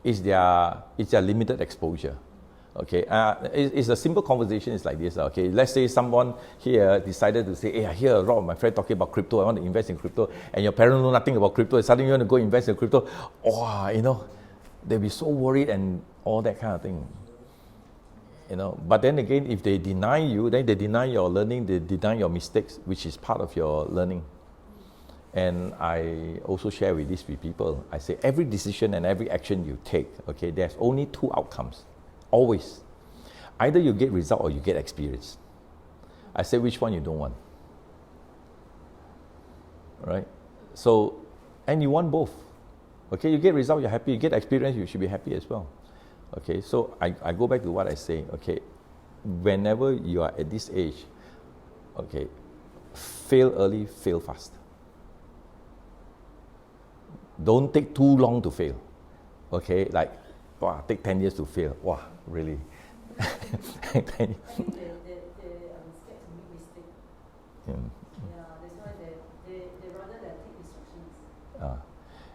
is their limited exposure. Okay, it's a simple conversation. It's like this. Okay, let's say someone here decided to say, "Hey, I hear a lot of my friends talking about crypto. I want to invest in crypto," and your parents know nothing about crypto. And suddenly you want to go invest in crypto. Oh, they'll be so worried and all that kind of thing. But then again, if they deny you, then they deny your learning. They deny your mistakes, which is part of your learning. And I also share with people. I say every decision and every action you take, okay, there's only two outcomes. Always. Either you get result or you get experience. I say which one you don't want. Right? So, and you want both. Okay, you get result, you're happy. You get experience, you should be happy as well. Okay, so I go back to what I say. Okay, whenever you are at this age, okay, fail early, fail fast. Don't take too long to fail. Okay, like, wow, take 10 years to fail. Wow, really? I think they're scared to make mistakes. Yeah. Yeah, that's why they rather than take instructions.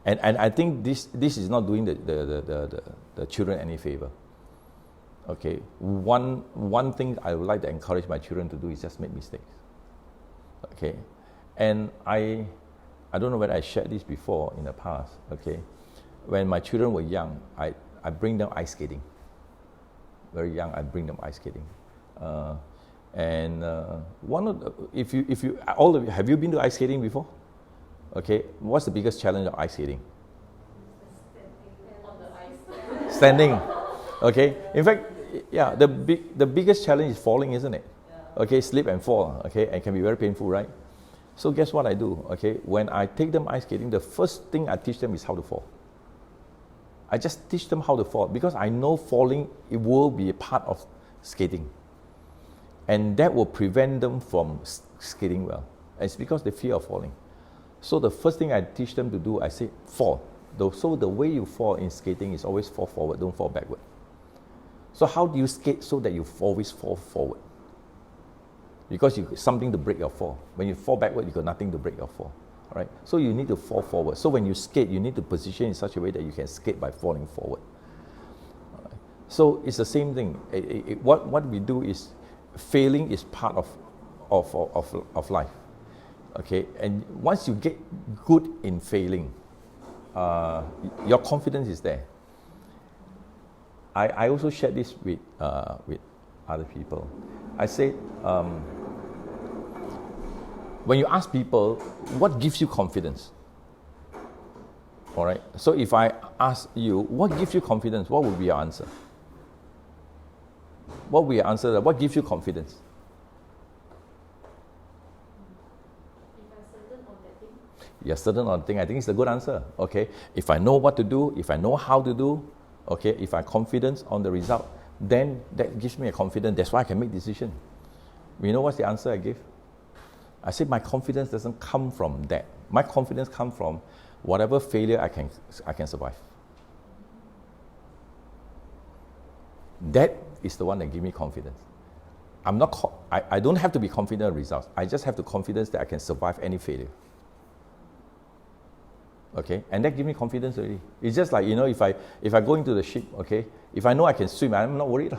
And I think this is not doing the children any favor. Okay, one thing I would like to encourage my children to do is just make mistakes. Okay, and I don't know whether I shared this before in the past. Okay, when my children were young, I bring them ice skating. Very young, I bring them ice skating. One of the, if you all of you, have you been to ice skating before? Okay, what's the biggest challenge of ice skating? Standing on the ice. Standing. Okay, in fact, yeah, the biggest challenge is falling, isn't it? Yeah. Okay, slip and fall. Okay, and can be very painful, right? So guess what I do? Okay, when I take them ice skating, the first thing I teach them is how to fall. I just teach them how to fall because I know falling, it will be a part of skating. And that will prevent them from skating well. And it's because they fear of falling. So the first thing I teach them to do, I say, fall. So the way you fall in skating is always fall forward, don't fall backward. So how do you skate so that you always fall forward? Because you got something to break your fall. When you fall backward, you got nothing to break your fall. Right? So you need to fall forward. So when you skate, you need to position in such a way that you can skate by falling forward. Right? So it's the same thing. What we do is, failing is part of life. Okay, and once you get good in failing, your confidence is there. I also shared this with other people. I said, when you ask people, what gives you confidence? All right. So if I ask you, what gives you confidence? What would be your answer? What would your answer? What gives you confidence? If I'm certain on that thing. You're certain on the thing. I think it's a good answer. Okay. If I know what to do, if I know how to do, okay, if I'm confident on the result, then that gives me a confidence. That's why I can make decision. You know what's the answer I give? I said my confidence doesn't come from that. My confidence comes from whatever failure I can survive. That is the one that gives me confidence. I don't have to be confident of results. I just have the confidence that I can survive any failure. Okay, and that gives me confidence already. It's just like, if I go into the ship, okay, if I know I can swim, I'm not worried.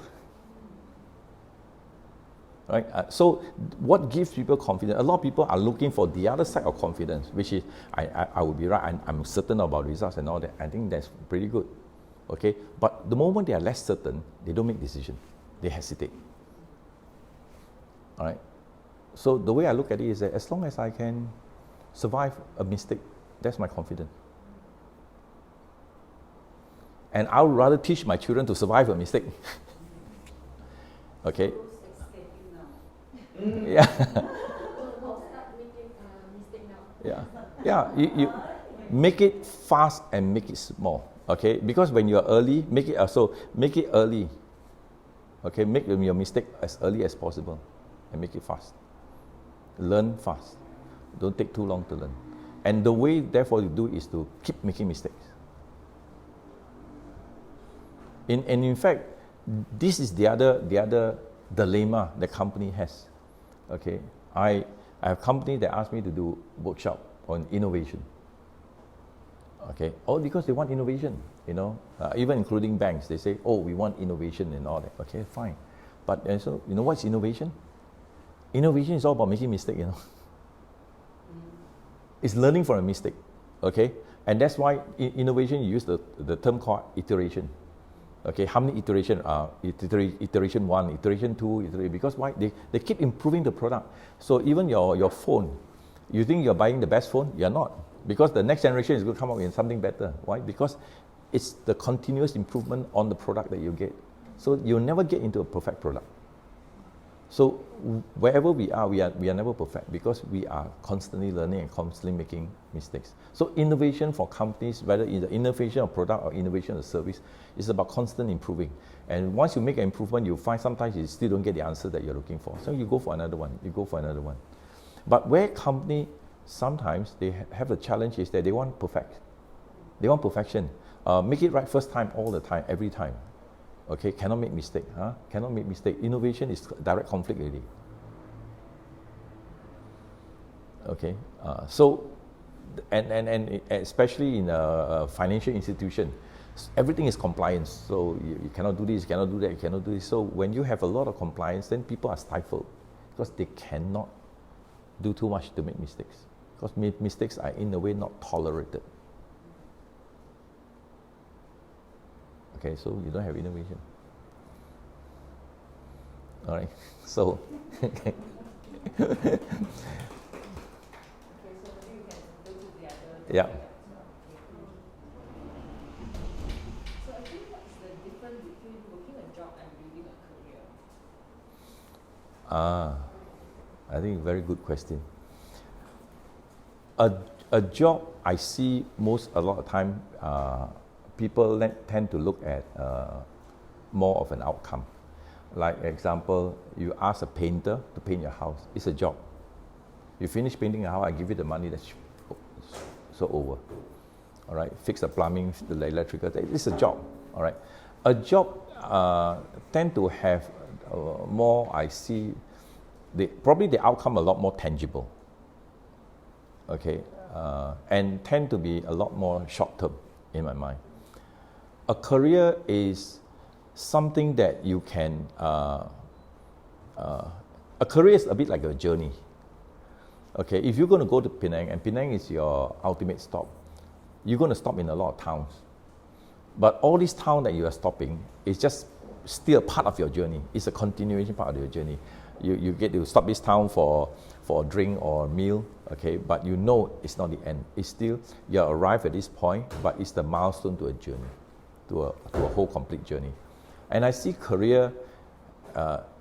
Right? So what gives people confidence? A lot of people are looking for the other side of confidence, which is, I will be right, I'm certain about results and all that. I think that's pretty good. Okay? But the moment they are less certain, they don't make decisions. They hesitate. All right? So the way I look at it is that as long as I can survive a mistake, that's my confidence. And I would rather teach my children to survive a mistake. Okay? Yeah. Start making mistake now. Yeah. You make it fast and make it small. Okay? Because when you're early, make it early. Okay? Make your mistake as early as possible and make it fast. Learn fast. Don't take too long to learn. And the way, therefore, you do is to keep making mistakes. And in fact, this is the other dilemma the company has. Okay, I have a company that asked me to do workshop on innovation. Okay, all because they want innovation, even including banks, they say, oh, we want innovation and all that. Okay, fine. But so, what's innovation? Innovation is all about making mistakes, It's learning from a mistake, okay? And that's why innovation, you use the term called iteration. Okay, how many iteration are iteration 1, iteration 2, because why? They keep improving the product. So even your phone, you think you're buying the best phone? You're not. Because the next generation is going to come up with something better. Why? Because it's the continuous improvement on the product that you get. So you'll never get into a perfect product. So wherever we are never perfect because we are constantly learning and constantly making mistakes. So innovation for companies, whether it's the innovation of product or innovation of service, is about constant improving. And once you make an improvement, you find sometimes you still don't get the answer that you're looking for. So you go for another one, But where company, sometimes they have a challenge is that they want perfection. Make it right first time, all the time, every time. Okay, cannot make mistake. Cannot make mistake. Innovation is direct conflict already. Okay, so and especially in a financial institution, everything is compliance. So you cannot do this, you cannot do that, you cannot do this. So when you have a lot of compliance, then people are stifled because they cannot do too much to make mistakes. Because mistakes are in a way not tolerated. Okay, so you don't have innovation. All right, so. Okay, so maybe you can go to the other. Yeah. So I think what's the difference between working a job and building a career? I think very good question. A job, I see a lot of time, people tend to look at more of an outcome. Like example, you ask a painter to paint your house. It's a job. You finish painting your house, I give you the money. That's so over. All right. Fix the plumbing, the electrical. It's a job. All right. A job tend to have more. I see, probably the outcome a lot more tangible. Okay, and tend to be a lot more short term in my mind. A career is something that you can, a career is a bit like a journey. Okay, if you're going to go to Penang, and Penang is your ultimate stop, you're going to stop in a lot of towns. But all these towns that you are stopping is just still a part of your journey. It's a continuation part of your journey. You get to stop this town for a drink or a meal, okay, but you know it's not the end. It's still, you arrive at this point, but it's the milestone to a journey, to a whole complete journey. And I see career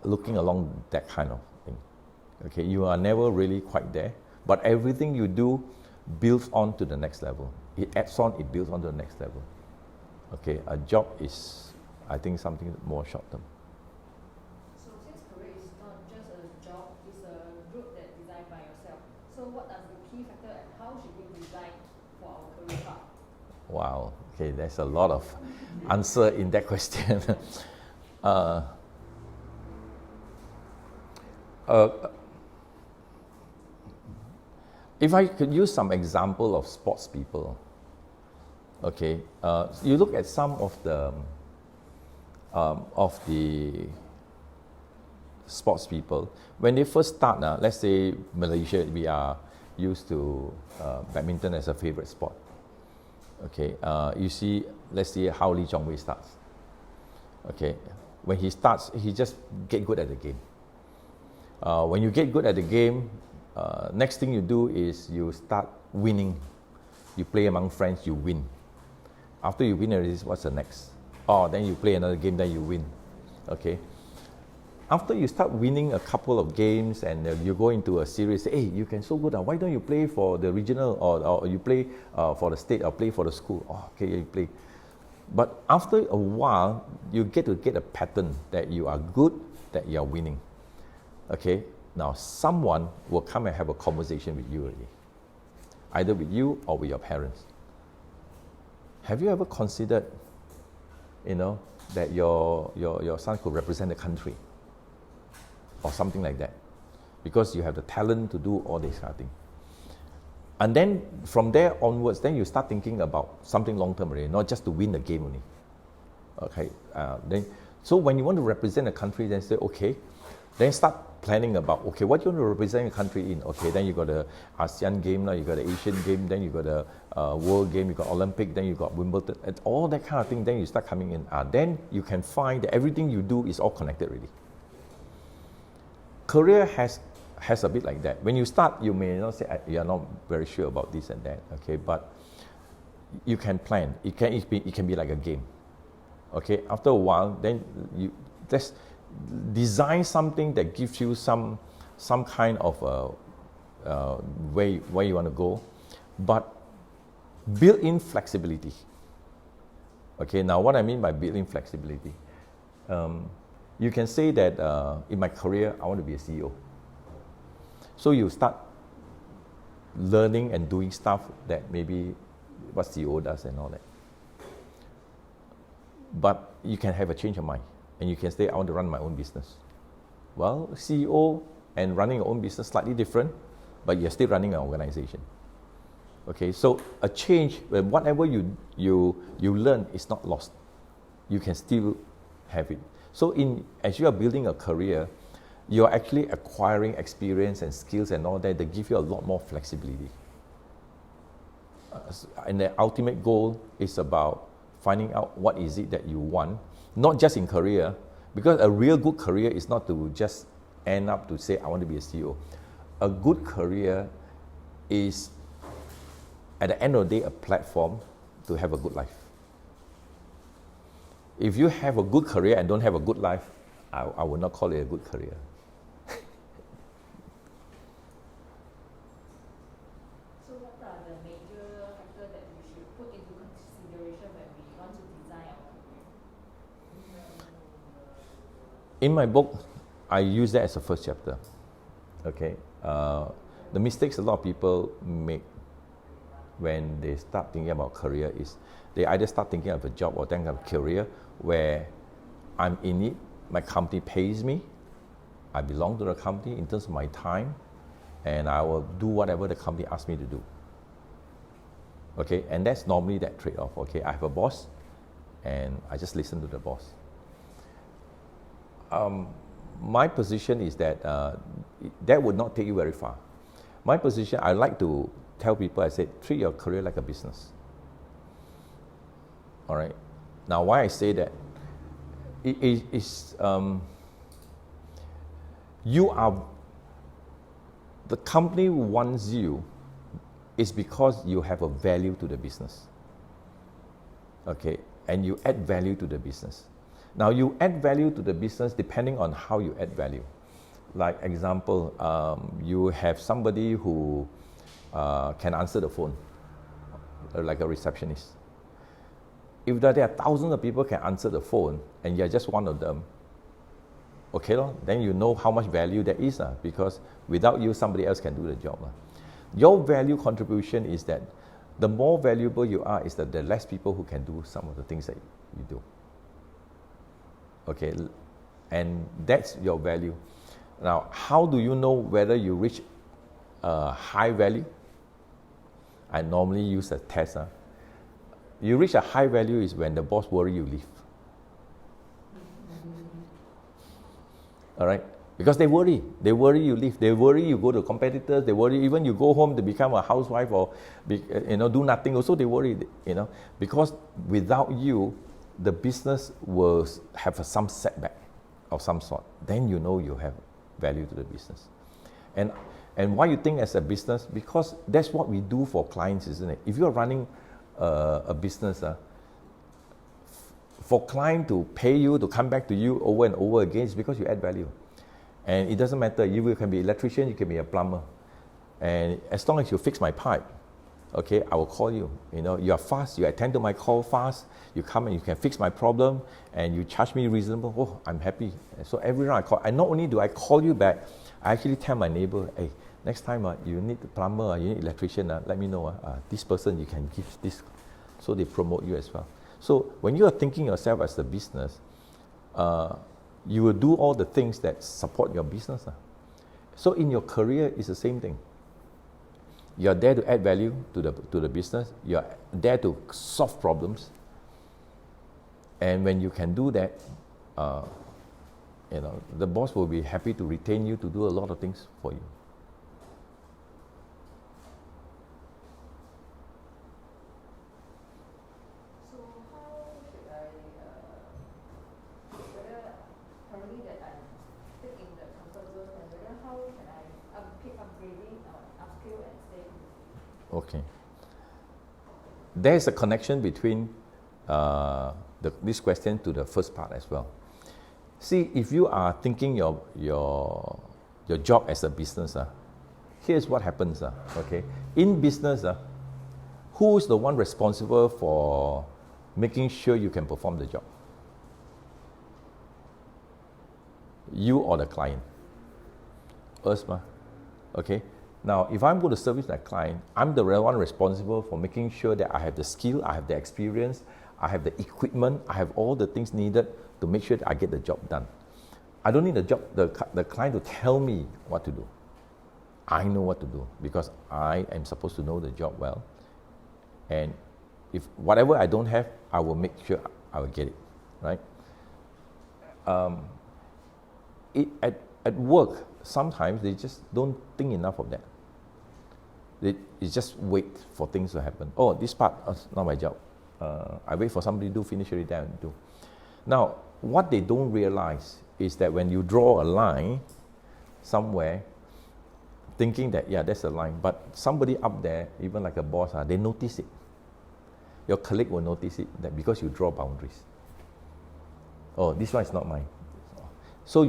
looking along that kind of thing. Okay, you are never really quite there, but everything you do builds on to the next level. It adds on, it builds on to the next level. Okay, a job is, I think, something more short term. So since career is not just a job, it's a route that designed by yourself. So what are the key factors and how should we design for our career path? Wow, okay, there's a lot of answer in that question. If I could use some example of sports people, okay, you look at some of the sports people, when they first start, let's say Malaysia, we are used to badminton as a favorite sport. Okay, you see, let's see how Lee Chong Wei starts. Okay, when he starts, he just get good at the game. When you get good at the game, next thing you do is you start winning. You play among friends, you win. After you win, what's the next? Oh, then you play another game, then you win. Okay. After you start winning a couple of games and you go into a series, hey, you can so good. Why don't you play for the regional or you play for the state or play for the school? Oh, okay, you play. But after a while, you get a pattern that you are good, that you are winning. Okay. Now, someone will come and have a conversation with you already, either with you or with your parents. Have you ever considered, that your son could represent the country or something like that? Because you have the talent to do all this kind of thing. And then from there onwards, then you start thinking about something long-term already, not just to win the game only. Okay, so when you want to represent a country, then say, okay, then start planning about, okay, what you want to represent a country in? Okay, then you got the ASEAN game, now you got the Asian game, then you got the World game, you got Olympic, then you got Wimbledon, and all that kind of thing, then you start coming in. Then you can find that everything you do is all connected really. Career has a bit like that. When you start, you may not say, you're not very sure about this and that, okay, but you can plan. It can be like a game. Okay, after a while, then you just design something that gives you some kind of way where you want to go, but build in flexibility. Okay, now what I mean by build in flexibility, you can say that in my career, I want to be a CEO. So you start learning and doing stuff that maybe what CEO does and all that. But you can have a change of mind and you can say, I want to run my own business. Well, CEO and running your own business slightly different, but you're still running an organization. Okay, so a change, whatever you learn is not lost. You can still have it. So as you are building a career, you're actually acquiring experience and skills and all that give you a lot more flexibility. And the ultimate goal is about finding out what is it that you want, not just in career, because a real good career is not to just end up to say, I want to be a CEO. A good career is, at the end of the day, a platform to have a good life. If you have a good career and don't have a good life, I would not call it a good career. So what are the major factors that we should put into consideration when we want to design our career? In my book, I use that as a first chapter. Okay, the mistakes a lot of people make when they start thinking about career is they either start thinking of a job or thinking of a career where I'm in it, my company pays me, I belong to the company in terms of my time, and I will do whatever the company asks me to do. Okay, and that's normally that trade-off. Okay, I have a boss, and I just listen to the boss. My position is that that would not take you very far. My position, I like to tell people, I said, treat your career like a business. All right. Now, why I say that? You are, the company wants you is because you have a value to the business. Okay, and you add value to the business. Now, you add value to the business depending on how you add value. Like example, you have somebody who can answer the phone, like a receptionist. If there are thousands of people can answer the phone and you're just one of them, okay, then you know how much value there is, because without you, somebody else can do the job. Your value contribution is that the more valuable you are, is that the less people who can do some of the things that you do. Okay, and that's your value. Now, how do you know whether you reach a high value? I normally use a test. You reach a high value is when the boss worry you leave. All right, because they worry you leave. They worry you go to competitors. They worry even you go home to become a housewife or do nothing. Also, they worry, because without you, the business will have some setback of some sort. Then you know you have value to the business. And why you think as a business? Because that's what we do for clients, isn't it? If you're running a business, for client to pay you, to come back to you over and over again, it's because you add value. And it doesn't matter, you can be an electrician, you can be a plumber. And as long as you fix my pipe, okay, I will call you. You are fast, you attend to my call fast, you come and you can fix my problem, and you charge me reasonable, oh, I'm happy. So every round I call, and not only do I call you back, I actually tell my neighbor, hey, next time you need a plumber, you need an electrician, let me know. This person you can give this, so they promote you as well. So when you are thinking yourself as a business, you will do all the things that support your business. So in your career, it's the same thing. You're there to add value to the business. You're there to solve problems. And when you can do that, the boss will be happy to retain you to do a lot of things for you. So how should I, whether currently that I'm still in the comfort zone, and whether how can I keep upgrading, upskill and stay? Okay. There is a connection between this question to the first part as well. See, if you are thinking your job as a business, here's what happens. Okay, in business, who is the one responsible for making sure you can perform the job? You or the client? Us, okay. Now, if I'm going to service that client, I'm the one responsible for making sure that I have the skill, I have the experience, I have the equipment, I have all the things needed to make sure that I get the job done. I don't need the client to tell me what to do. I know what to do because I am supposed to know the job well. And if whatever I don't have, I will make sure I will get it, right? At work, sometimes they just don't think enough of that. They just wait for things to happen. Oh, this part is not my job. I wait for somebody to finish it, then do. Now, what they don't realize is that when you draw a line somewhere, thinking that, yeah, that's a line, but somebody up there, even like a boss, they notice it. Your colleague will notice it that because you draw boundaries. Oh, this one is not mine. So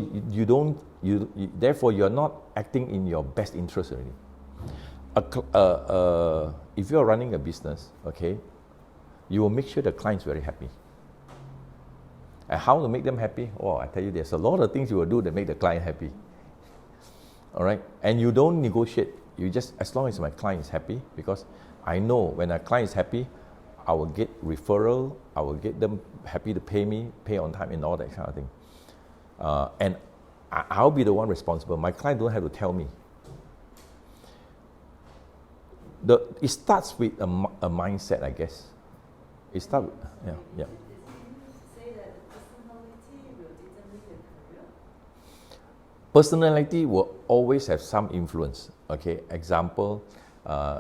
therefore you're not acting in your best interest already. If you're running a business, okay, you will make sure the client's very happy. And how to make them happy? Oh, I tell you, there's a lot of things you will do that make the client happy. All right, and you don't negotiate. You just, as long as my client is happy, because I know when a client is happy, I will get referral, I will get them happy to pay me, pay on time, and all that kind of thing. And I'll be the one responsible. My client don't have to tell me. It starts with a mindset, I guess. It starts with, yeah. Personality will always have some influence. Okay, example,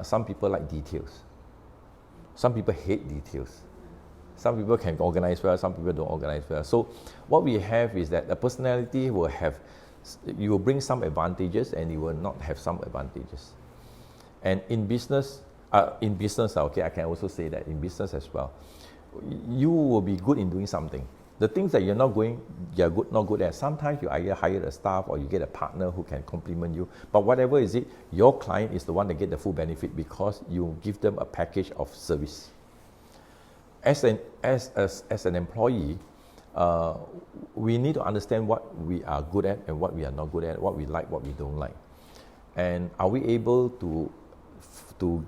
some people like details. Some people hate details. Some people can organize well, some people don't organize well. So what we have is that the personality will have, you will bring some advantages and you will not have some advantages. And in business, okay, I can also say that in business as well, you will be good in doing something. The things that you're not good at, sometimes you either hire a staff or you get a partner who can complement you. But whatever is it, your client is the one that get the full benefit because you give them a package of service. As an employee, we need to understand what we are good at and what we are not good at, what we like, what we don't like. And are we able to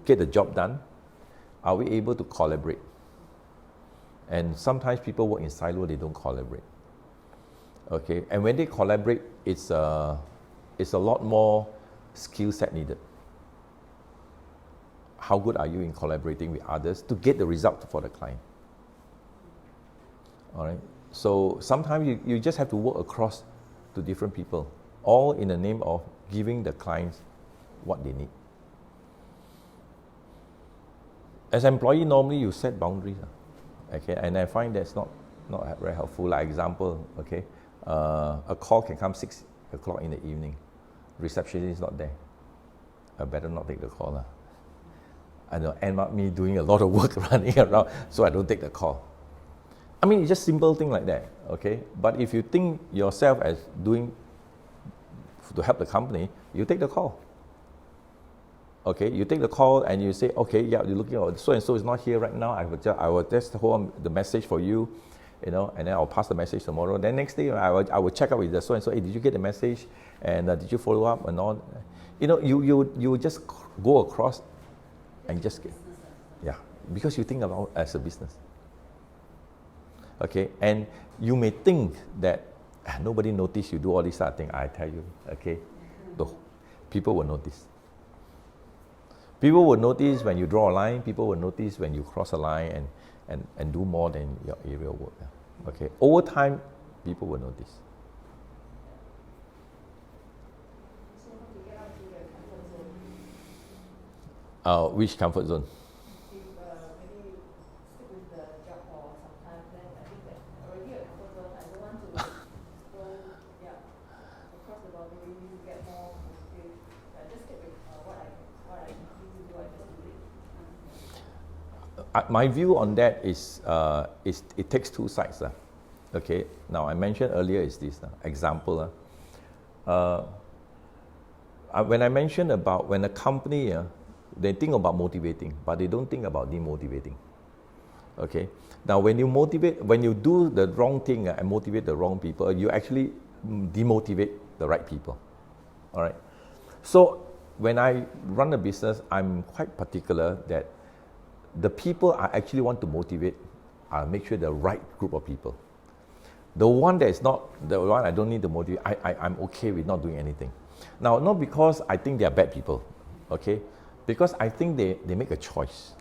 get the job done? Are we able to collaborate? And sometimes people work in silo, they don't collaborate. Okay, and when they collaborate, it's a lot more skill set needed. How good are you in collaborating with others to get the result for the client? All right. So sometimes you just have to work across to different people, all in the name of giving the clients what they need. As an employee, normally you set boundaries. Okay, and I find that's not very helpful. Like example, okay, a call can come 6 o'clock in the evening. Receptionist is not there. I better not take the call. And it'll end up me doing a lot of work running around, so I don't take the call. I mean, it's just simple thing like that, okay? But if you think yourself as doing to help the company, you take the call. Okay, you take the call and you say, okay, yeah, you're looking at so and so is not here right now. I will just hold the message for you, and then I'll pass the message tomorrow. Then next day I will check up with the so and so. Hey, did you get the message? And did you follow up and all? You just go across and just get, yeah, because you think about it as a business. Okay, and you may think that nobody noticed you do all this sort of thing. I tell you, okay, people will notice. People will notice when you draw a line, people will notice when you cross a line and do more than your aerial work. Okay, over time, people will notice. So how to get out to the comfort zone? Which comfort zone? If maybe stick with the job for some time, then I think that already a comfort zone. I don't want to go, across the boundary, get more motivated. Just stick with what I need to do. I just do it. My view on that is it takes two sides. Okay, now I mentioned earlier is this example. When I mentioned about when a company, they think about motivating, but they don't think about demotivating. Okay, now when you do the wrong thing and motivate the wrong people, you actually demotivate the right people. All right, so when I run a business, I'm quite particular that the people I actually want to motivate, I'll make sure the right group of people. The one that is not, the one I don't need to motivate, I'm okay with not doing anything. Now, not because I think they are bad people, okay? Because I think they make a choice.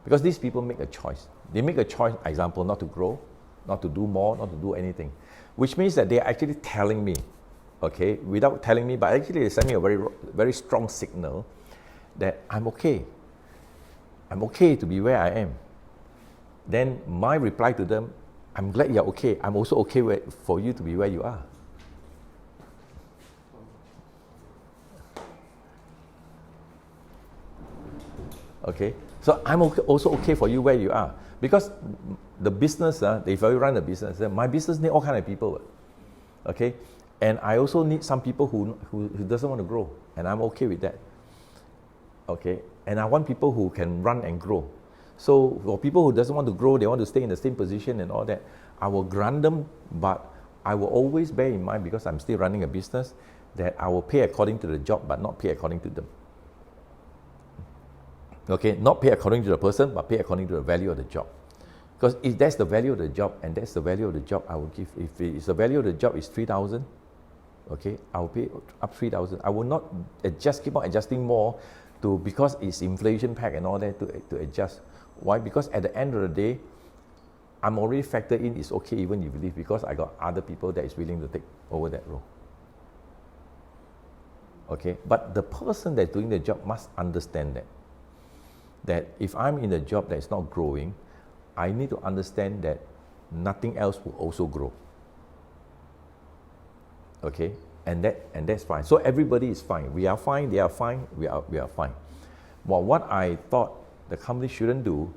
Because these people make a choice. They make a choice, example, not to grow, not to do more, not to do anything. Which means that they are actually telling me, okay, without telling me, but actually they send me a very, very strong signal that I'm okay. I'm okay to be where I am. Then my reply to them, I'm glad you're okay. I'm also okay for you to be where you are. Okay, so I'm also okay for you where you are. Because the business, if I run a business, my business need all kind of people. Okay, and I also need some people who doesn't want to grow, and I'm okay with that. Okay, and I want people who can run and grow. So for people who doesn't want to grow, they want to stay in the same position and all that, I will grant them, but I will always bear in mind, because I'm still running a business, that I will pay according to the job, but not pay according to them. Okay, not pay according to the person, but pay according to the value of the job. Because if that's the value of the job, and that's the value of the job, I will give. If the value of the job is 3,000, okay, I will pay up 3,000. I will not keep on adjusting more because it's inflation pack and all that to adjust. Why? Because at the end of the day, I'm already factored in, it's okay even if you leave, because I got other people that is willing to take over that role. Okay, but the person that's doing the job must understand that if I'm in a job that is not growing, I need to understand that nothing else will also grow. Okay, and that's fine. So everybody is fine. We are fine. They are fine. We are fine. Well, what I thought the company shouldn't do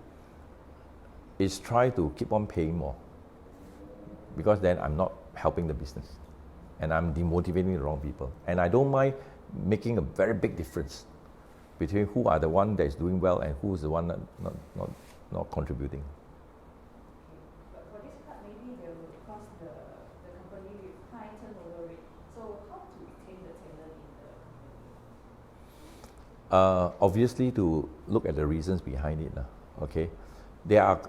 is try to keep on paying more, because then I'm not helping the business and I'm demotivating the wrong people. And I don't mind making a very big difference between who are the one that is doing well and who is the one that not contributing. But for this part, maybe they will cost the company with high turnover rate. So how to retain the talent in the company? Obviously, to look at the reasons behind it. Okay, there are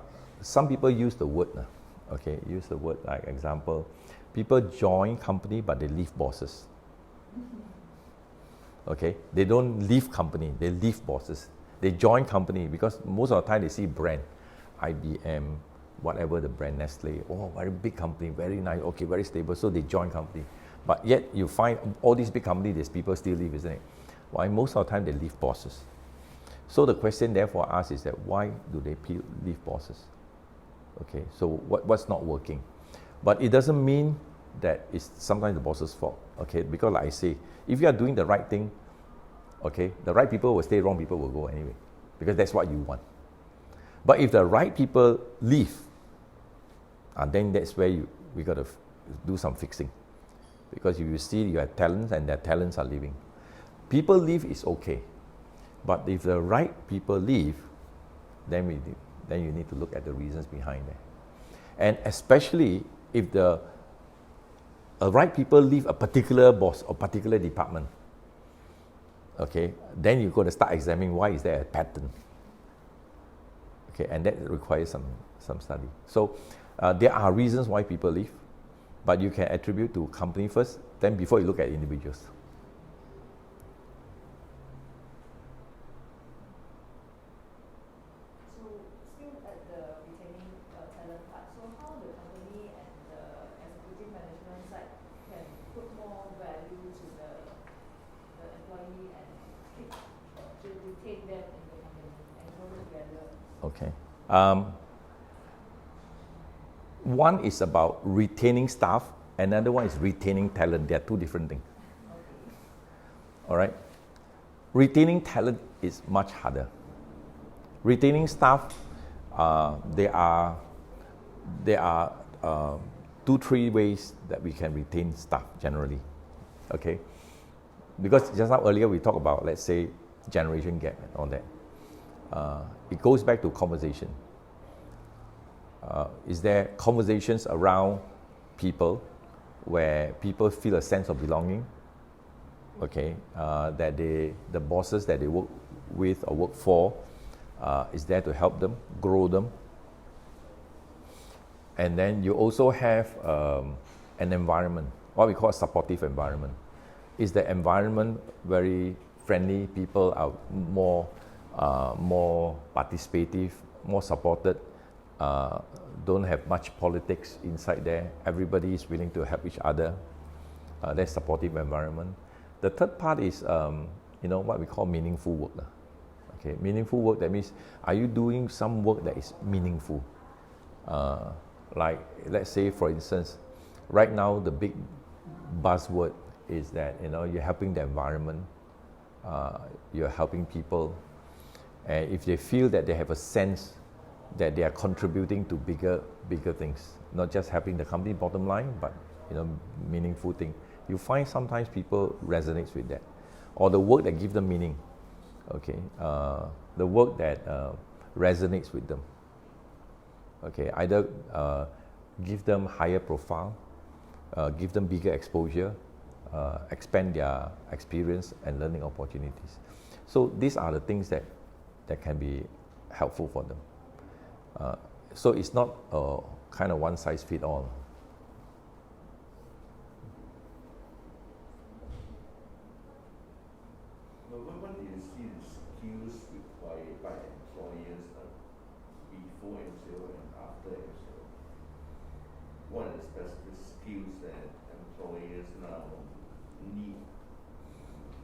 some people use the word. Okay, use the word like example, people join company but they leave bosses. Okay, they don't leave company, they leave bosses. They join company because most of the time they see brand, IBM, whatever the brand, Nestle, oh, very big company, very nice, okay, very stable, so they join company. But yet you find all these big companies, these people still leave, isn't it? Why? Most of the time they leave bosses. So the question therefore asked is that why do they leave bosses? Okay, so what's not working? But it doesn't mean that it's sometimes the boss's fault. Okay, because like I say, if you are doing the right thing, okay, the right people will stay, wrong people will go anyway, because that's what you want. But if the right people leave, then that's where we got to do some fixing, because if you see you have talents and their talents are leaving. People leave is okay, but if the right people leave, then you need to look at the reasons behind that. And especially if the right people leave a particular boss or particular department, okay, then you've got to start examining why is there a pattern. Okay, and that requires some study. So there are reasons why people leave, but you can attribute to company first, then before you look at individuals. One is about retaining staff, another one is retaining talent. They are two different things. All right? Retaining talent is much harder. Retaining staff, there are 2-3 ways that we can retain staff generally. Okay? Because just now earlier we talked about, let's say, generation gap and all that. It goes back to conversation. Is there conversations around people where people feel a sense of belonging? Okay, that the bosses that they work with or work for is there to help them, grow them. And then you also have an environment, what we call a supportive environment. Is the environment very friendly? People are more participative, more supported, don't have much politics inside there. Everybody is willing to help each other. That's supportive environment. The third part is, what we call meaningful work. Okay, meaningful work, that means, are you doing some work that is meaningful? Like, let's say, for instance, right now the big buzzword is that, you're helping the environment, you're helping people, and if they feel that they have a sense that they are contributing to bigger things, not just helping the company bottom line, but meaningful thing. You find sometimes people resonates with that, or the work that gives them meaning. Okay, the work that resonates with them. Okay, either give them higher profile, give them bigger exposure, expand their experience and learning opportunities. So these are the things that can be helpful for them. So it's not a kind of one size fits all. What do you see the skills required by employers before MCO and after MCO? What are the specific skills that employers now need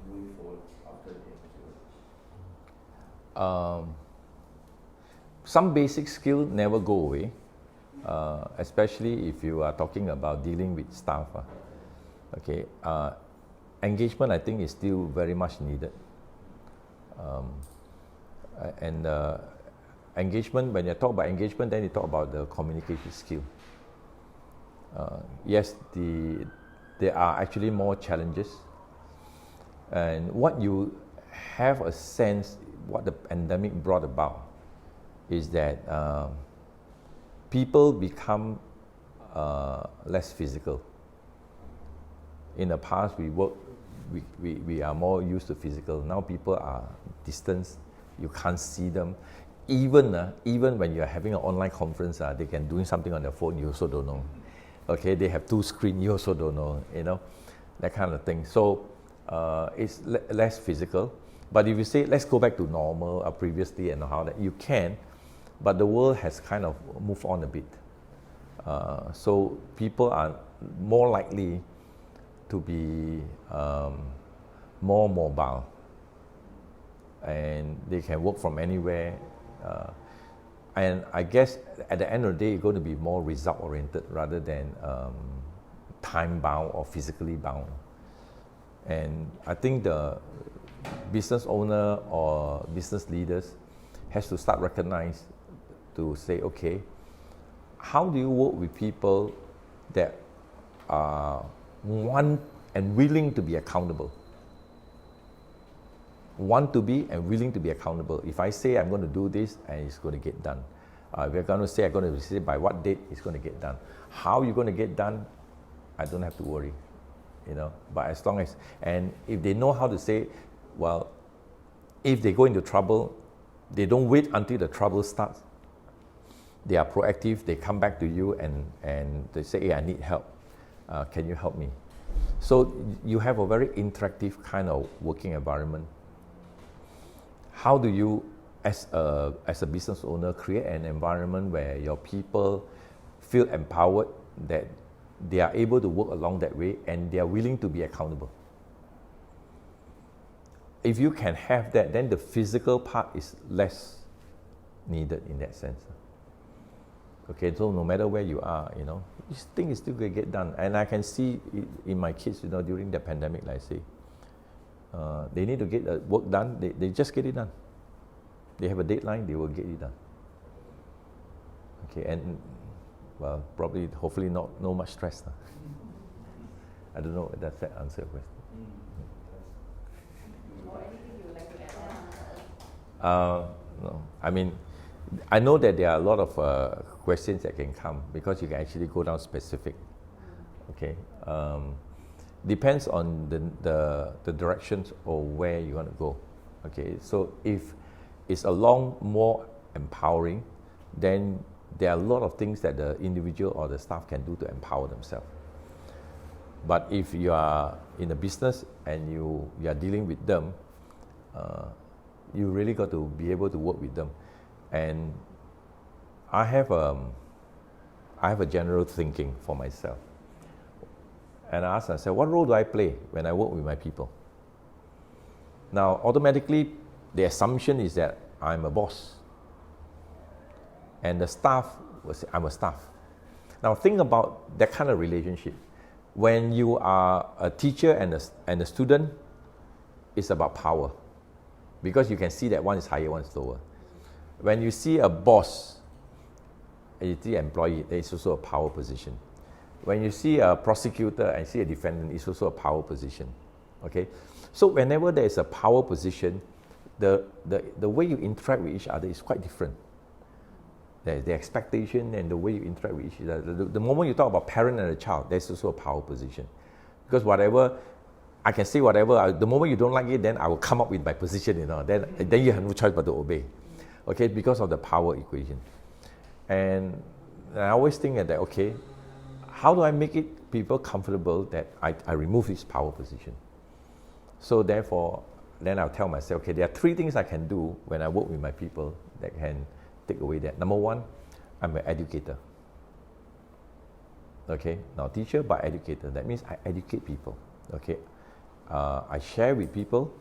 moving forward after the MCO? Some basic skills never go away, especially if you are talking about dealing with staff. Okay, engagement, I think, is still very much needed. And engagement, when you talk about engagement, then you talk about the communication skill. Yes, there are actually more challenges. And what you have a sense, what the pandemic brought about, is that people become less physical. In the past, we are more used to physical. Now people are distant. You can't see them. Even when you are having an online conference, they can doing something on their phone. You also don't know. Okay, they have 2 screens. You also don't know. That kind of thing. So it's less physical. But if you say let's go back to normal or previously and how that you can, but the world has kind of moved on a bit. So people are more likely to be more mobile, and they can work from anywhere. And I guess at the end of the day, it's going to be more result-oriented rather than time-bound or physically bound. And I think the business owner or business leaders has to start recognize to say, okay, how do you work with people that want and willing to be accountable? Want to be and willing to be accountable. If I say I'm going to do this, and it's going to get done. We're going to say I'm going to say by what date it's going to get done. How you're going to get done, I don't have to worry. But as long as, and if they know how to say, well, if they go into trouble, they don't wait until the trouble starts. They are proactive, they come back to you and they say, hey, I need help. Can you help me? So you have a very interactive kind of working environment. How do you, as a business owner, create an environment where your people feel empowered, that they are able to work along that way and they are willing to be accountable? If you can have that, then the physical part is less needed in that sense. Okay, so no matter where you are, this thing is still going to get done. And I can see it in my kids, during the pandemic, like I say, they need to get the work done, they just get it done. They have a deadline, they will get it done. Okay, and well, probably, hopefully not much stress. I don't know, does that answer your question? Or anything you would like to add? No, I mean, I know that there are a lot of questions that can come because you can actually go down specific. Okay, depends on the directions or where you want to go. Okay, so if it's more empowering, then there are a lot of things that the individual or the staff can do to empower themselves. But if you are in a business and you are dealing with them, you really got to be able to work with them. And I have a general thinking for myself. And I ask myself, what role do I play when I work with my people? Now, automatically, the assumption is that I'm a boss. And the staff will say, I'm a staff. Now, think about that kind of relationship. When you are a teacher and a student, it's about power. Because you can see that one is higher, one is lower. When you see a boss, and you see an employee, it's also a power position. When you see a prosecutor and see a defendant, it's also a power position. Okay? So whenever there is a power position, the way you interact with each other is quite different. The expectation and the way you interact with each other. The moment you talk about parent and a child, there's also a power position. Because whatever, I can say whatever, the moment you don't like it, then I will come up with my position, then you have no choice but to obey. Okay, because of the power equation. And I always think that, okay, how do I make it people comfortable that I remove this power position? So therefore, then I'll tell myself, okay, there are 3 things I can do when I work with my people that can take away that. Number 1, I'm an educator. Okay, now teacher but educator. That means I educate people. Okay, I share with people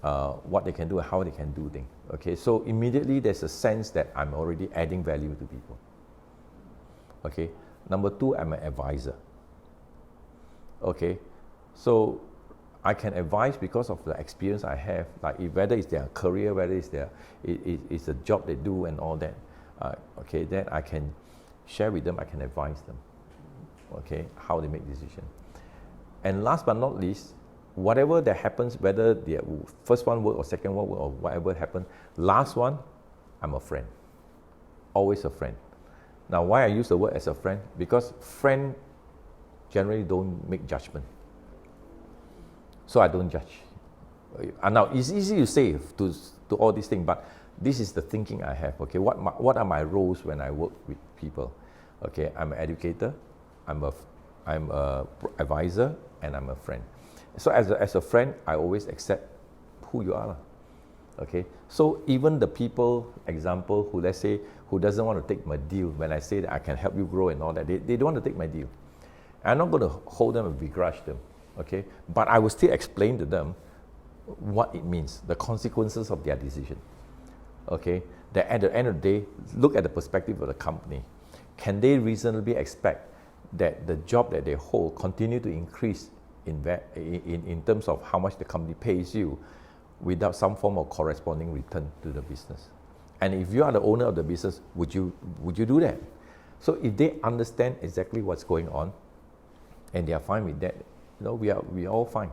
what they can do and how they can do things. Okay, so immediately there's a sense that I'm already adding value to people. Okay, number 2, I'm an advisor. Okay, so I can advise because of the experience I have, like whether it's their career, whether it's it's a job they do and all that. Okay, then I can share with them, I can advise them. Okay, how they make decisions. And last but not least, whatever that happens, whether the first one work or second one work or whatever happened, last one, I'm a friend. Always a friend. Now, why I use the word as a friend? Because friend generally don't make judgment. So I don't judge. Now, it's easy to say to all these things, but this is the thinking I have. Okay, what are my roles when I work with people? Okay, I'm an educator, I'm a advisor, and I'm a friend. So as a friend, I always accept who you are. Okay, so even the people, example, who let's say, who doesn't want to take my deal, when I say that I can help you grow and all that, they don't want to take my deal. I'm not going to hold them and begrudge them. Okay, but I will still explain to them what it means, the consequences of their decision. Okay, that at the end of the day, look at the perspective of the company. Can they reasonably expect that the job that they hold continue to increase in terms of how much the company pays you without some form of corresponding return to the business? And if you are the owner of the business, would you do that? So if they understand exactly what's going on and they are fine with that, we are all fine.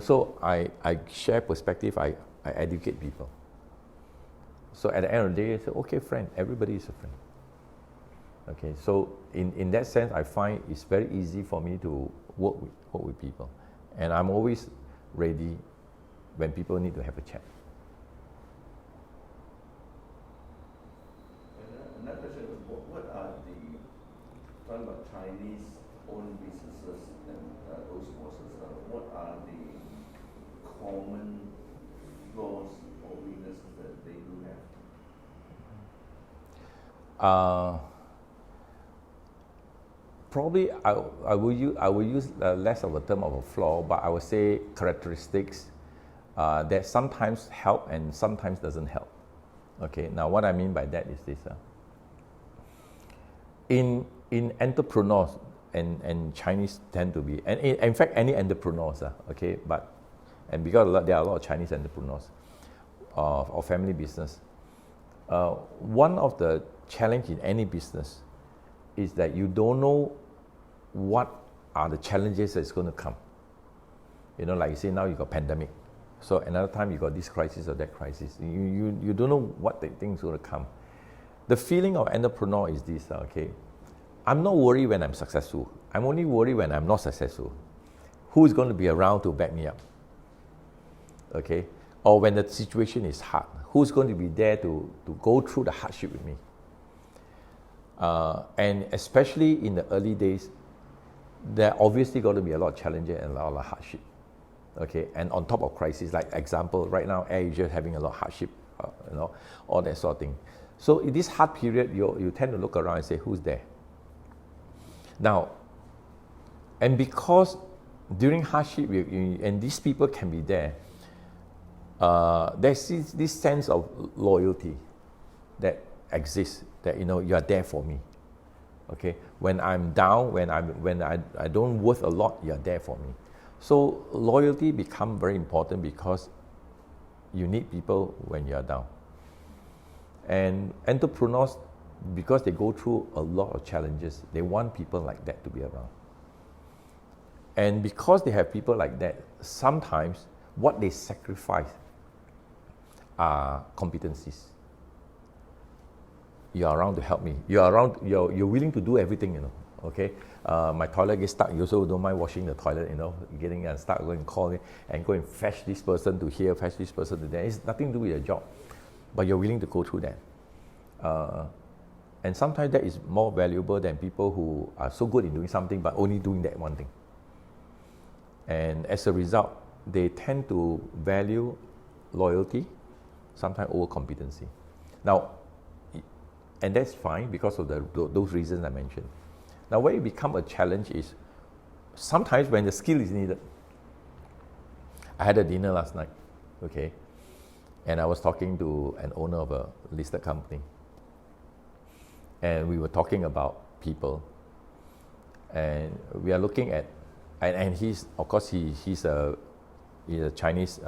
So I share perspective, I educate people. So at the end of the day, I say, okay, friend, everybody is a friend. Okay, so in that sense, I find it's very easy for me to work with people. And I'm always ready when people need to have a chat. Another question, what are talking about Chinese-owned businesses and those bosses, what are the common flaws or weaknesses that they do have? Probably I will use less of a term of a flaw, but I would say characteristics that sometimes help and sometimes doesn't help. Okay, now what I mean by that is this. In entrepreneurs, and Chinese tend to be, and in fact any entrepreneurs, okay, and because there are a lot of Chinese entrepreneurs or family business, one of the challenge in any business is that you don't know what are the challenges that's going to come. You know, like you say, now you got pandemic, so another time you got this crisis or that crisis. You don't know what the thing's going to come. The feeling of entrepreneur is this, okay, I'm not worried when I'm successful. I'm only worried when I'm not successful. Who is going to be around to back me up? Okay, or when the situation is hard, who's going to be there to go through the hardship with me? And especially in the early days, there obviously got to be a lot of challenges and a lot of hardship. Okay, and on top of crisis, like example, right now Air Asia is having a lot of hardship, you know, all that sort of thing. So in this hard period, you tend to look around and say, who's there? Now, and because during hardship, and these people can be there, there's this sense of loyalty that exists, that, you know, you are there for me. Okay, when I'm down, when I don't worth a lot, you're there for me. So loyalty become very important because you need people when you're down. And entrepreneurs, because they go through a lot of challenges, they want people like that to be around. And because they have people like that, sometimes what they sacrifice are competencies. You're around to help me. You're willing to do everything, you know. Okay, my toilet gets stuck. You also don't mind washing the toilet, you know, getting unstuck, go and call it, and go and fetch this person to here, fetch this person to there. It's nothing to do with your job, but you're willing to go through that. And sometimes that is more valuable than people who are so good in doing something but only doing that one thing. And as a result, they tend to value loyalty, sometimes over competency. Now, and that's fine because of those reasons I mentioned. Now, where it becomes a challenge is sometimes when the skill is needed. I had a dinner last night, okay, and I was talking to an owner of a listed company, and we were talking about people, and we are looking at, and he's, of course, he's a Chinese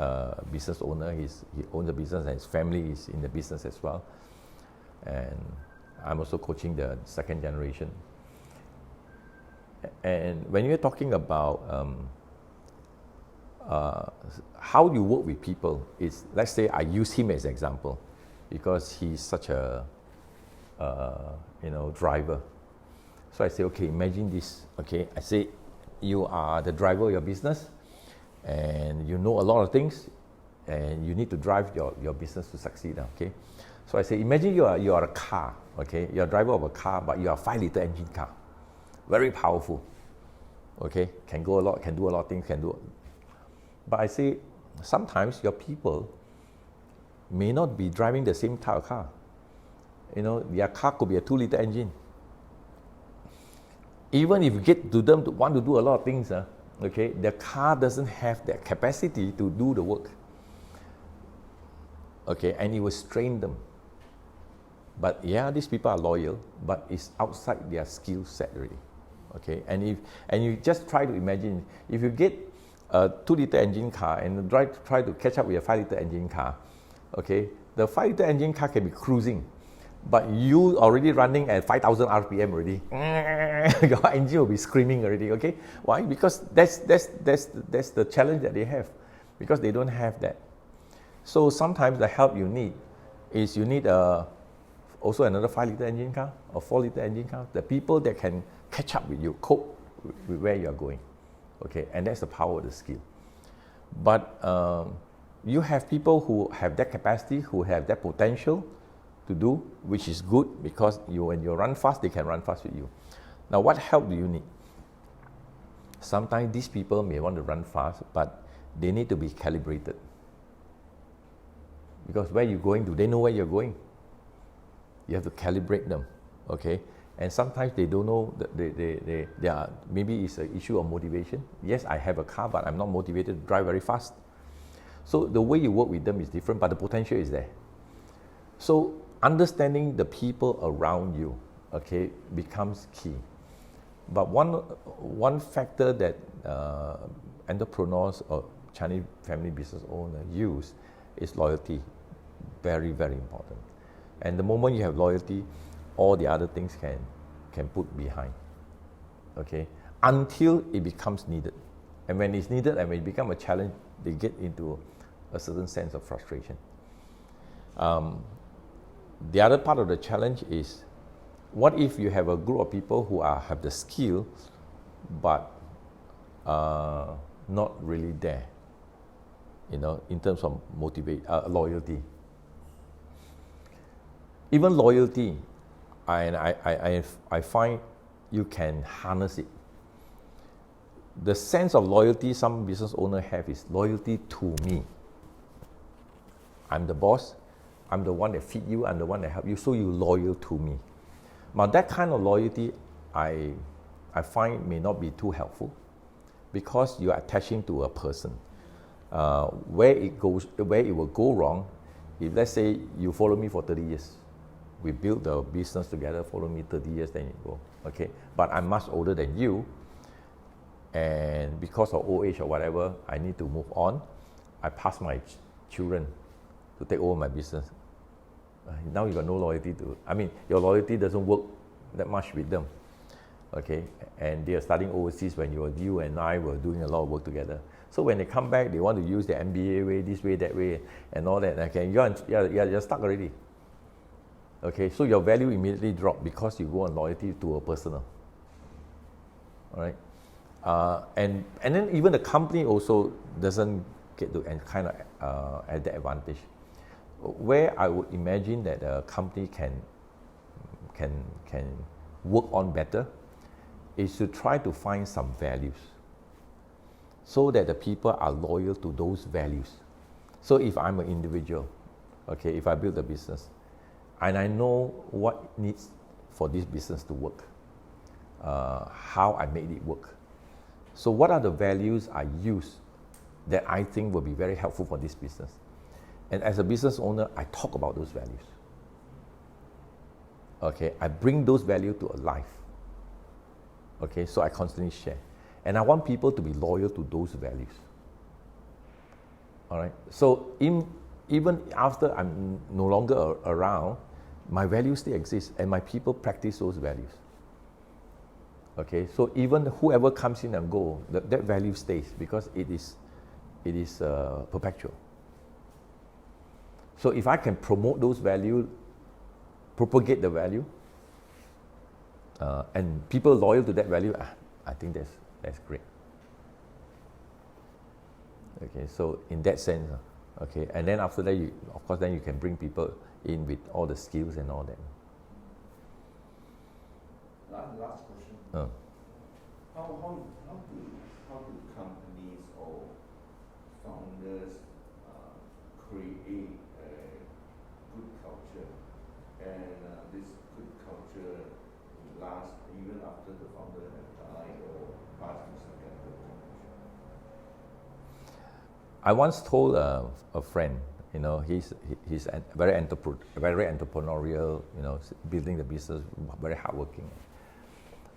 business owner. He owns a business, and his family is in the business as well. And I'm also coaching the second generation. And when you're talking about how you work with people, is, let's say I use him as an example because he's such a driver. So I say, okay, imagine this. Okay, I say you are the driver of your business, and you know a lot of things, and you need to drive your business to succeed. Okay, so I say, imagine you are a car. Okay, you're a driver of a car, but you are a 5-liter engine car. Very powerful, okay, can go a lot, can do a lot of things, but I say, sometimes your people may not be driving the same type of car. You know, their car could be a 2-liter engine. Even if you get to them to want to do a lot of things, okay, the car doesn't have that capacity to do the work. Okay, and it will strain them. But yeah, these people are loyal, but it's outside their skill set already. Okay, and you just try to imagine, if you get a 2-liter engine car and try to catch up with a 5-liter engine car, okay, the 5-liter engine car can be cruising, but you already running at 5,000 RPM already. Your engine will be screaming already. Okay, why? Because that's the challenge that they have, because they don't have that. So sometimes the help you need is also another 5-liter engine car or 4-liter engine car. The people that can catch up with you, cope with where you are going. Okay, and that's the power of the skill. But you have people who have that capacity, who have that potential to do, which is good, because when you run fast, they can run fast with you. Now, what help do you need? Sometimes these people may want to run fast, but they need to be calibrated. Because where you're going, do they know where you're going? You have to calibrate them, okay? And sometimes they don't know, they are, maybe it's an issue of motivation. Yes, I have a car, but I'm not motivated to drive very fast. So the way you work with them is different, but the potential is there. So understanding the people around you, okay, becomes key. But one factor that entrepreneurs or Chinese family business owners use is loyalty. Very, very important. And the moment you have loyalty, all the other things can put behind. Okay, until it becomes needed. And when it's needed and when it becomes a challenge, they get into a certain sense of frustration. The other part of the challenge is, what if you have a group of people who have the skill, but not really there, in terms of loyalty. Even loyalty, I find you can harness it. The sense of loyalty some business owners have is loyalty to me. I'm the boss, I'm the one that feed you, I'm the one that help you, so you're loyal to me. Now that kind of loyalty, I find may not be too helpful, because you are attaching to a person. Where it will go wrong, if let's say you follow me for 30 years, we build the business together, follow me 30 years, then you go, okay? But I'm much older than you, and because of old age or whatever, I need to move on. I pass my children to take over my business. Now you got no loyalty your loyalty doesn't work that much with them, okay? And they are studying overseas when you and I were doing a lot of work together. So when they come back, they want to use the MBA way, this way, that way, and all that. Okay, you're stuck already. Okay, so your value immediately drop because you go on loyalty to a personal. All right, and then even the company also doesn't get to kind of at the advantage. Where I would imagine that a company can work on better is to try to find some values, so that the people are loyal to those values. So if I'm an individual, okay, if I build a business, and I know what needs for this business to work, how I made it work. So what are the values I use that I think will be very helpful for this business? And as a business owner, I talk about those values. Okay, I bring those values to life. Okay, so I constantly share. And I want people to be loyal to those values. All right, so even after I'm no longer around, my values still exist, and my people practice those values. Okay, so even whoever comes in and go, that value stays, because it is perpetual. So if I can promote those values, propagate the value, and people loyal to that value, I think that's great. Okay, so in that sense, okay, and then after that, of course, then you can bring people in with all the skills and all that. Last question. How do companies or founders create a good culture, and this good culture lasts even after the founder has died or passed to second or third generation? I once told a friend, he's very entrepreneurial, building the business, very hardworking.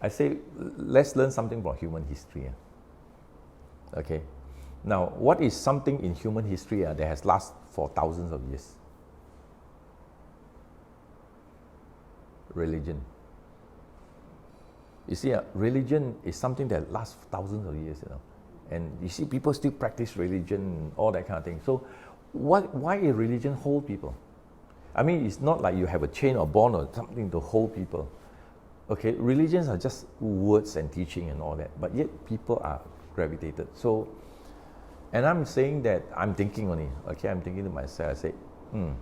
I say, let's learn something from human history. Okay, now what is something in human history that has lasted for thousands of years? Religion. You see, religion is something that lasts thousands of years, and you see people still practice religion, all that kind of thing. So why a religion hold people? I mean, it's not like you have a chain or bond or something to hold people. Okay, religions are just words and teaching and all that, but yet people are gravitated. So, and I'm saying that, I'm thinking only, okay, I'm thinking to myself, I say, and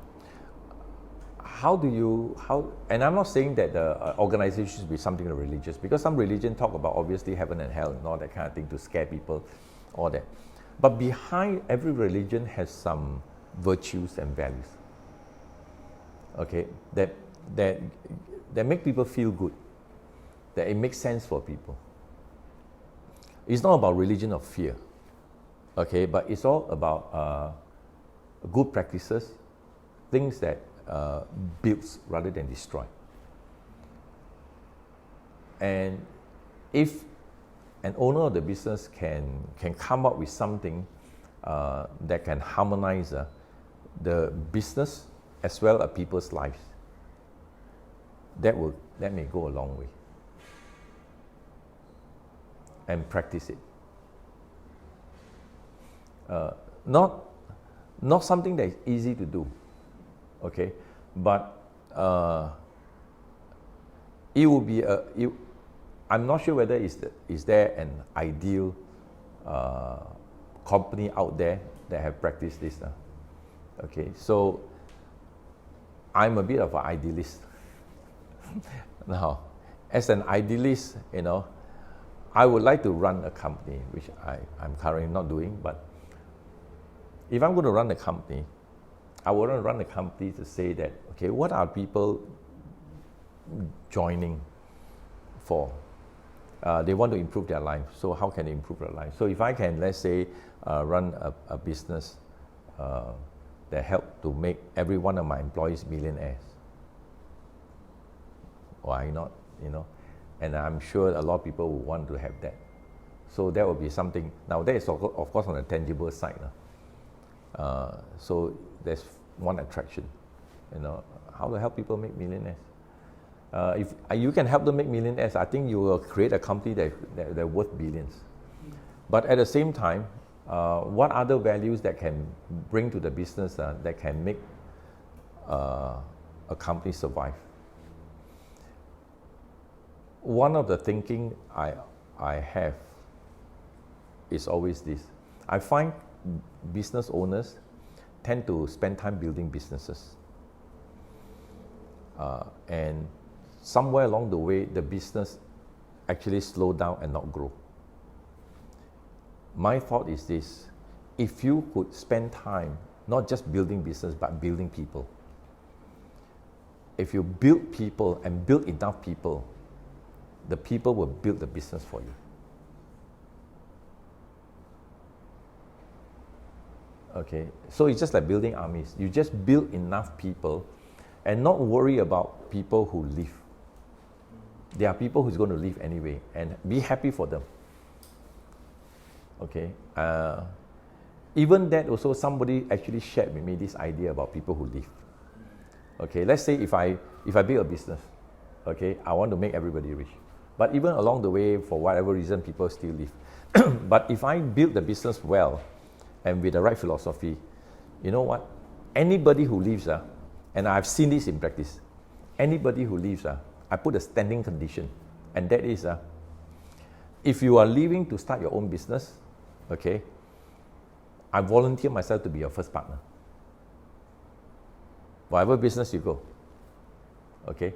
I'm not saying that the organization should be something religious, because some religion talk about obviously heaven and hell and all that kind of thing to scare people, all that. But behind every religion has some virtues and values, okay, that make people feel good, that it makes sense for people. It's not about religion of fear, okay, but it's all about good practices, things that builds rather than destroy. And if an owner of the business can come up with something that can harmonize the business as well as people's lives, that may go a long way. And practice it. Not something that is easy to do, okay? But it will be I'm not sure whether is there an ideal company out there that have practiced this. Okay, so I'm a bit of an idealist. Now, as an idealist, I would like to run a company, which I'm currently not doing, but if I'm going to run a company, I want to run a company to say that, okay, what are people joining for? They want to improve their life, so how can they improve their life? So if I can, let's say, run a business that help to make every one of my employees millionaires, why not, And I'm sure a lot of people will want to have that. So that will be something. Now that is of course on the tangible side. So there's one attraction, how to help people make millionaires. If you can help them make millionaires, I think you will create a company that worth billions. But at the same time, what other values that can bring to the business that can make a company survive? One of the thinking I have is always this. I find business owners tend to spend time building businesses. And somewhere along the way, the business actually slow down and not grow. My thought is this: if you could spend time not just building business, but building people. If you build people and build enough people, the people will build the business for you. Okay, so it's just like building armies. You just build enough people and not worry about people who leave. There are people who's going to leave anyway, and be happy for them. Okay, even that also, somebody actually shared with me this idea about people who leave. Okay, let's say if I build a business, okay, I want to make everybody rich. But even along the way, for whatever reason, people still leave. But if I build the business well and with the right philosophy, you know what? Anybody who leaves, and I've seen this in practice, anybody who leaves, I put a standing condition, and that is, if you are leaving to start your own business, okay, I volunteer myself to be your first partner. Whatever business you go, okay,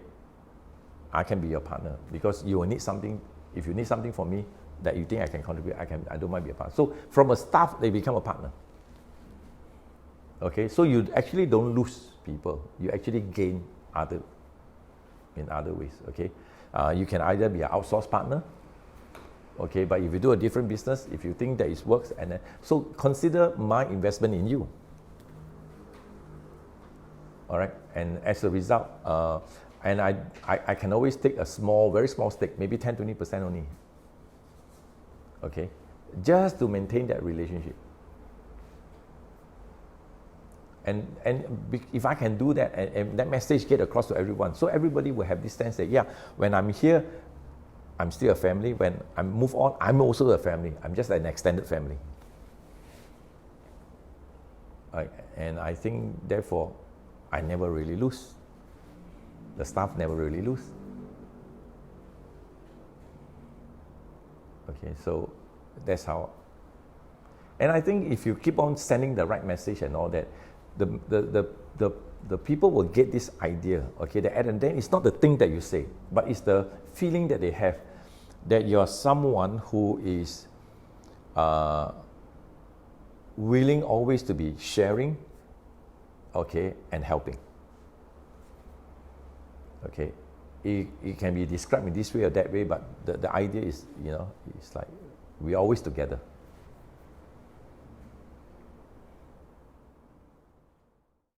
I can be your partner, because you will need something. If you need something from me that you think I can contribute, I don't mind be a partner. So from a staff, they become a partner. Okay, so you actually don't lose people. You actually gain in other ways. Okay, you can either be an outsourced partner. Okay, but if you do a different business, if you think that it works, and so consider my investment in you. All right, and as a result, and I can always take a small, very small stake, maybe 10-20% only. Okay, just to maintain that relationship. And if I can do that, and that message get across to everyone, so everybody will have this sense that, yeah, when I'm here, I'm still a family. When I move on, I'm also a family. I'm just an extended family. And I think, therefore, I never really lose. The staff never really lose. Okay, so that's how. And I think if you keep on sending the right message and all that, the people will get this idea, okay, that at the end it's not the thing that you say, but it's the feeling that they have that you're someone who is willing always to be sharing, okay, and helping. Okay, it can be described in this way or that way, but the idea is, it's like we're always together.